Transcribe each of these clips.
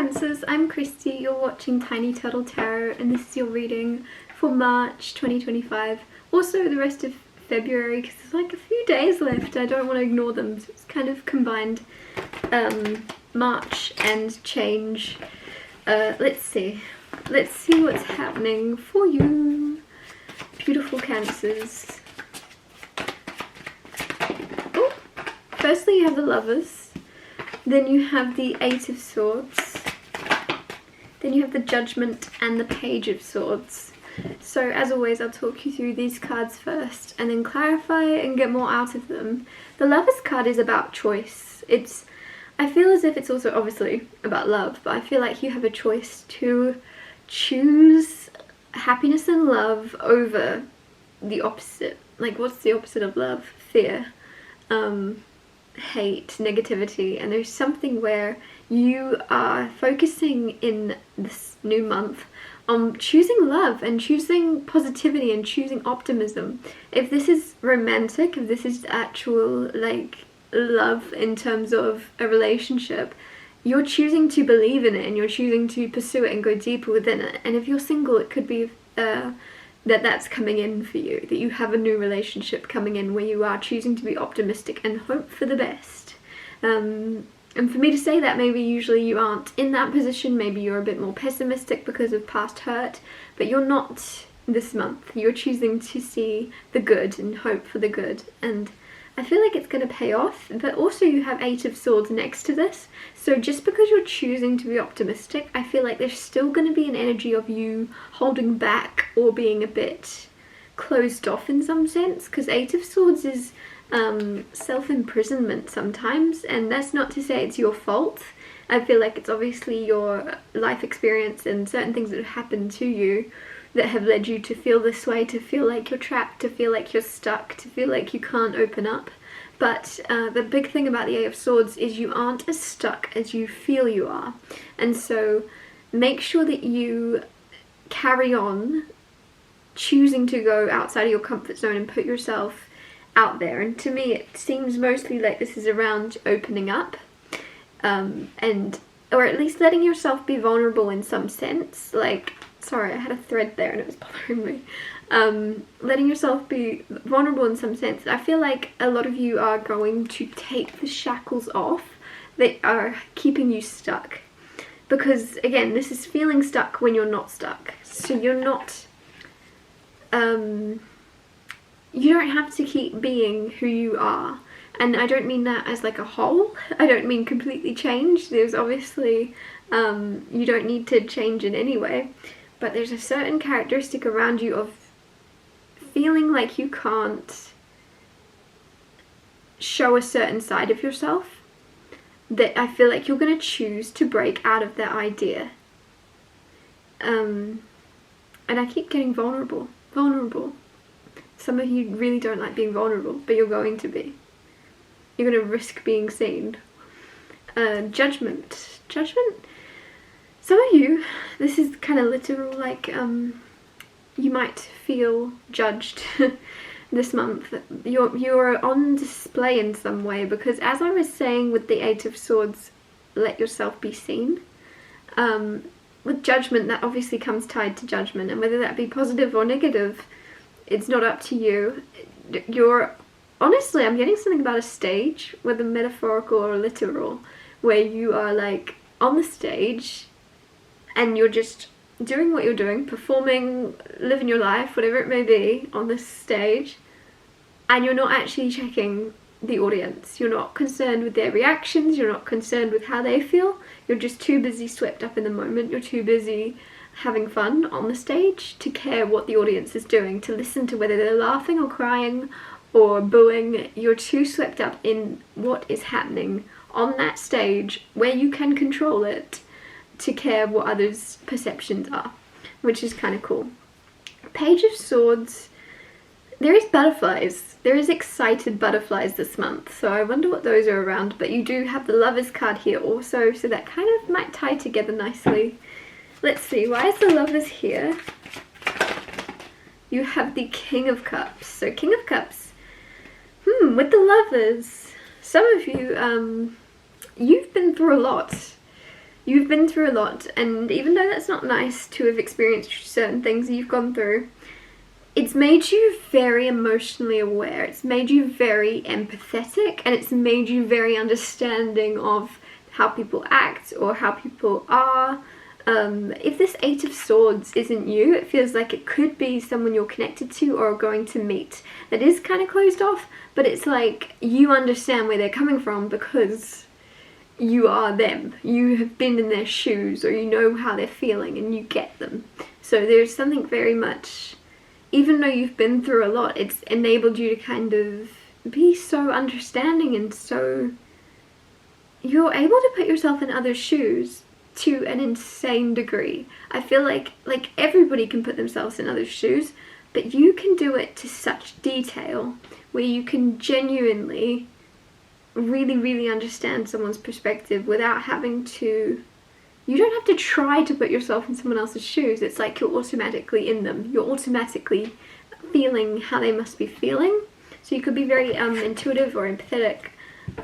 Cancers, I'm Christy, you're watching Tiny Turtle Tarot, and this is your reading for March 2025. Also the rest of February, because there's like a few days left. I don't want to ignore them, so it's kind of combined March and change. Let's see what's happening for you, beautiful Cancers. Oh, firstly you have the Lovers, then you have the Eight of Swords, then you have the Judgment and the Page of Swords. So as always, I'll talk you through these cards first and then clarify and get more out of them. The Lovers card is about choice. I feel as if it's also obviously about love, but I feel like you have a choice to choose happiness and love over the opposite. Like, what's the opposite of love? Fear, hate, negativity. And there's something where you are focusing in this new month on choosing love and choosing positivity and choosing optimism. If this is romantic, if this is actual like love in terms of a relationship, you're choosing to believe in it and you're choosing to pursue it and go deeper within it. And if you're single, it could be that's coming in for you, that you have a new relationship coming in where you are choosing to be optimistic and hope for the best. And for me to say that, maybe usually you aren't in that position, maybe you're a bit more pessimistic because of past hurt, but you're not this month. You're choosing to see the good and hope for the good, and I feel like it's going to pay off. But also you have Eight of Swords next to this, so just because you're choosing to be optimistic, I feel like there's still going to be an energy of you holding back or being a bit closed off in some sense, because Eight of Swords is self-imprisonment sometimes, and that's not to say it's your fault. I feel like it's obviously your life experience and certain things that have happened to you that have led you to feel this way, to feel like you're trapped, to feel like you're stuck, to feel like you can't open up. But the big thing about the Eight of Swords is you aren't as stuck as you feel you are, and so make sure that you carry on choosing to go outside of your comfort zone and put yourself out there. And to me it seems mostly like this is around opening up, or at least letting yourself be vulnerable in some sense. Like, sorry, I had a thread there and it was bothering me. Letting yourself be vulnerable in some sense. I feel like a lot of you are going to take the shackles off that are keeping you stuck, because again, this is feeling stuck when you're not stuck. So you're not you don't have to keep being who you are. And I don't mean that as like a whole. I don't mean completely change. There's obviously, you don't need to change in any way. But there's a certain characteristic around you of feeling like you can't show a certain side of yourself, that I feel like you're going to choose to break out of that idea. And I keep getting vulnerable. Some of you really don't like being vulnerable, but you're going to be. You're going to risk being seen. Judgment. Some of you, this is kind of literal, like you might feel judged this month. You're on display in some way, because as I was saying with the Eight of Swords, let yourself be seen. With Judgment, that obviously comes tied to judgment, and whether that be positive or negative, it's not up to you. Honestly, I'm getting something about a stage, whether metaphorical or literal, where you are like on the stage and you're just doing what you're doing, performing, living your life, whatever it may be on this stage, and you're not actually checking the audience. You're not concerned with their reactions, you're not concerned with how they feel, you're just too busy swept up in the moment, you're too busy having fun on the stage to care what the audience is doing, to listen to whether they're laughing or crying or booing. You're too swept up in what is happening on that stage, where you can control it, to care what others' perceptions are, which is kind of cool. Page of Swords, there is butterflies. There is excited butterflies this month, so I wonder what those are around. But you do have the Lovers card here also, so that kind of might tie together nicely. Let's see, why is the Lovers here? You have the King of Cups. So King of Cups, with the Lovers, some of you, you've been through a lot. you've been through a lot, and even though that's not nice to have experienced certain things you've gone through, it's made you very emotionally aware, it's made you very empathetic, and it's made you very understanding of how people act or how people are. If this Eight of Swords isn't you, it feels like it could be someone you're connected to or going to meet that is kind of closed off, but it's like you understand where they're coming from because you are them. You have been in their shoes, or you know how they're feeling and you get them. So there's something very much, even though you've been through a lot, it's enabled you to kind of be so understanding, and so you're able to put yourself in others' shoes to an insane degree. I feel like everybody can put themselves in others' shoes, but you can do it to such detail where you can genuinely really understand someone's perspective without having to, you don't have to try to put yourself in someone else's shoes. It's like you're automatically in them. You're automatically feeling how they must be feeling. So you could be very intuitive or empathetic.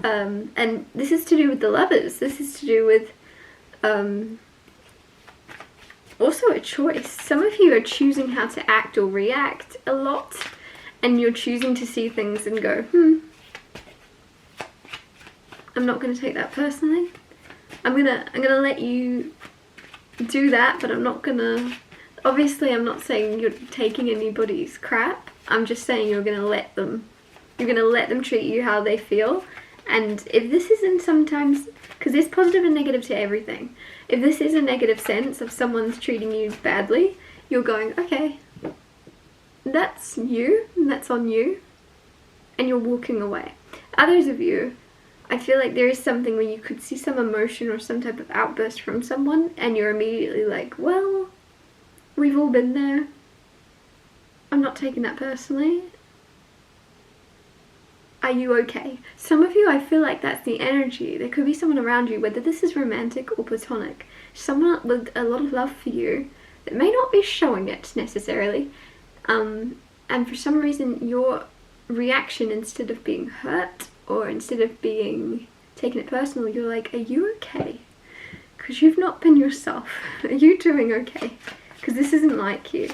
And this is to do with the Lovers. This is to do with also a choice. Some of you are choosing how to act or react a lot, and you're choosing to see things and go, I'm not going to take that personally. I'm gonna let you do that, but I'm not gonna, obviously I'm not saying you're taking anybody's crap. I'm just saying you're gonna let them treat you how they feel. And if this isn't sometimes, because there's positive and negative to everything, if this is a negative sense of someone's treating you badly, you're going, okay, that's you, and that's on you, and you're walking away. Others of you, I feel like there is something where you could see some emotion or some type of outburst from someone, and you're immediately like, well, we've all been there. I'm not taking that personally. Are you okay? Some of you, I feel like that's the energy. There could be someone around you, whether this is romantic or platonic, someone with a lot of love for you that may not be showing it necessarily. And for some reason, your reaction, instead of being hurt or instead of being taking it personal, you're like, are you okay? Because you've not been yourself. Are you doing okay? Because this isn't like you.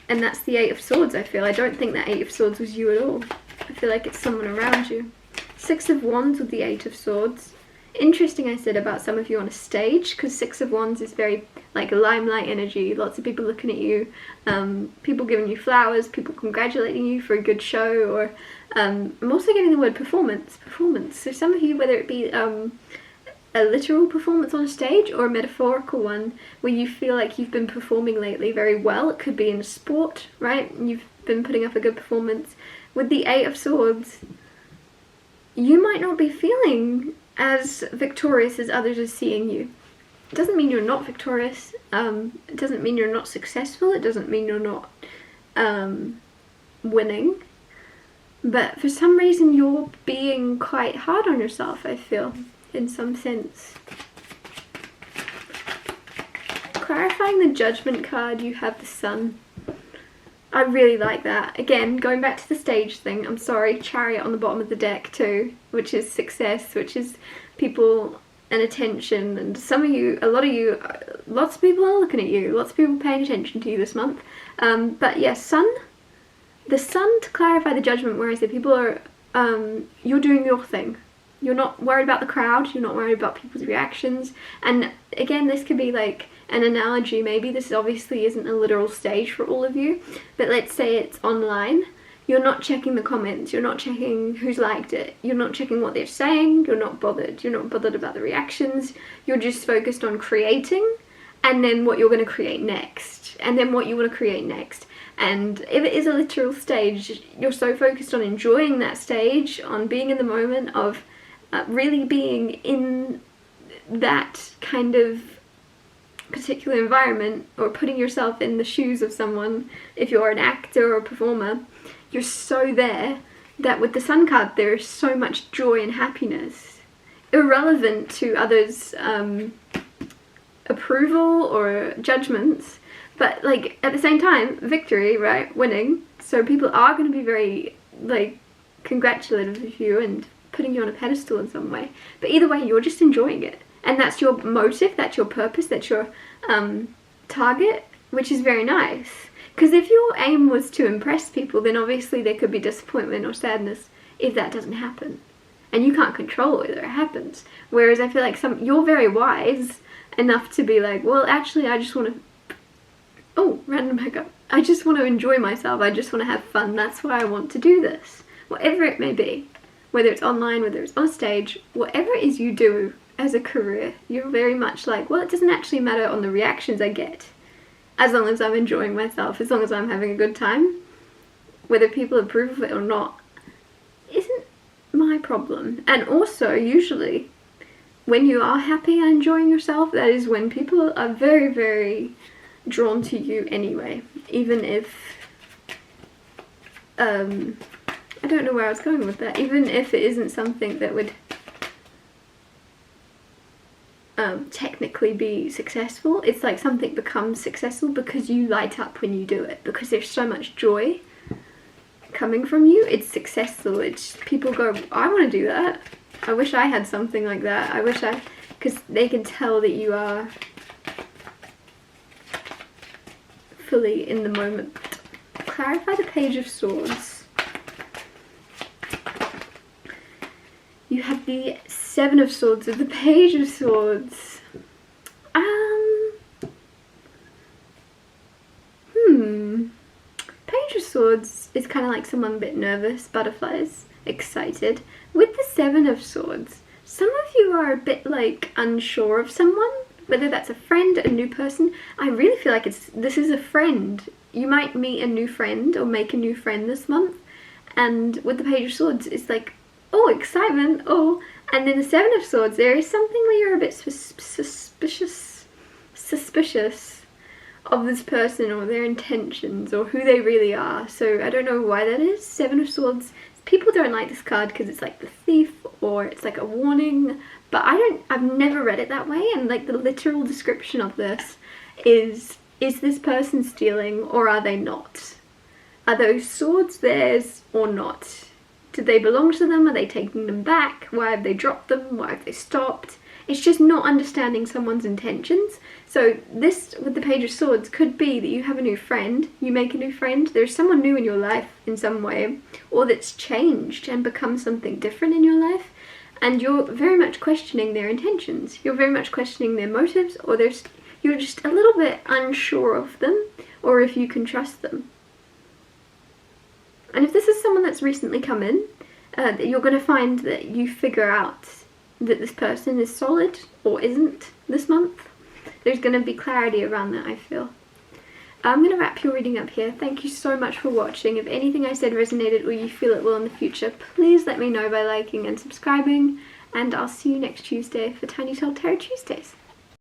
And that's the Eight of Swords, I feel. I don't think that Eight of Swords was you at all. I feel like it's someone around you. Six of Wands with the Eight of Swords. Interesting, I said, about some of you on a stage, because Six of Wands is very like limelight energy. Lots of people looking at you, people giving you flowers, people congratulating you for a good show, or I'm also getting the word performance. So some of you, whether it be a literal performance on a stage or a metaphorical one where you feel like you've been performing lately very well. It could be in a sport, right? You've been putting up a good performance. With the Eight of Swords, you might not be feeling as victorious as others are seeing you. It doesn't mean you're not victorious. It doesn't mean you're not successful. It doesn't mean you're not winning. But for some reason, you're being quite hard on yourself, I feel, in some sense. Clarifying the Judgment card, you have the Sun. I really like that. Again, going back to the stage thing, I'm sorry, Chariot on the bottom of the deck too, which is success, which is people and attention, and some of you, a lot of you, lots of people are looking at you, lots of people paying attention to you this month. But yeah, the Sun to clarify the Judgment, where I say people are, you're doing your thing. You're not worried about the crowd, you're not worried about people's reactions. And again, this could be like an analogy, maybe. This obviously isn't a literal stage for all of you, but let's say it's online. You're not checking the comments, you're not checking who's liked it, you're not checking what they're saying, you're not bothered about the reactions. You're just focused on creating, and then what you're going to create next, and then what you want to create next. And if it is a literal stage, you're so focused on enjoying that stage, on being in the moment of really being in that kind of particular environment, or putting yourself in the shoes of someone. If you're an actor or a performer, you're so there that with the Sun card there is so much joy and happiness, irrelevant to others' approval or judgments, but like at the same time, victory, right? Winning. So people are going to be very like congratulative of you and putting you on a pedestal in some way, but either way, you're just enjoying it. and that's your motive, that's your purpose, that's your target, which is very nice. Because if your aim was to impress people, then obviously there could be disappointment or sadness if that doesn't happen. And you can't control whether it happens. Whereas I feel like you're very wise enough to be like, well, actually, I just want to, oh, random hiccup. I just want to enjoy myself. I just want to have fun. That's why I want to do this. Whatever it may be. Whether it's online, whether it's on stage, whatever it is you do as a career, you're very much like, well, it doesn't actually matter on the reactions I get. As long as I'm enjoying myself, as long as I'm having a good time, whether people approve of it or not, isn't my problem. And also, usually, when you are happy and enjoying yourself, that is when people are very, very drawn to you anyway. Even if, I don't know where I was going with that, even if it isn't something that would technically be successful, it's like something becomes successful because you light up when you do it, because there's so much joy coming from you. It's successful. It's people go, I want to do that. I wish I had something like that. I wish because they can tell that you are fully in the moment. Clarify the Page of Swords. You have the Seven of Swords of the Page of Swords. Page of Swords is kind of like someone a bit nervous, butterflies, excited. With the Seven of Swords, some of you are a bit like unsure of someone, whether that's a friend, a new person. I really feel like this is a friend. You might meet a new friend or make a new friend this month, and with the Page of Swords, it's like, oh, excitement, oh. And then the Seven of Swords, there is something where you're a bit suspicious of this person or their intentions or who they really are. So I don't know why that is. Seven of Swords, people don't like this card because it's like the thief or it's like a warning, but I've never read it that way. And like the literal description of this is this person stealing or are they not? Are those swords theirs or not? Did they belong to them? Are they taking them back? Why have they dropped them? Why have they stopped? It's just not understanding someone's intentions. So this, with the Page of Swords, could be that you have a new friend, you make a new friend, there's someone new in your life in some way, or that's changed and become something different in your life, and you're very much questioning their intentions. You're very much questioning their motives, or you're just a little bit unsure of them, or if you can trust them. And if this is someone that's recently come in, you're going to find that you figure out that this person is solid or isn't this month. There's going to be clarity around that, I feel. I'm going to wrap your reading up here. Thank you so much for watching. If anything I said resonated or you feel it will in the future, please let me know by liking and subscribing. And I'll see you next Tuesday for Tiny Told Tarot Tuesdays.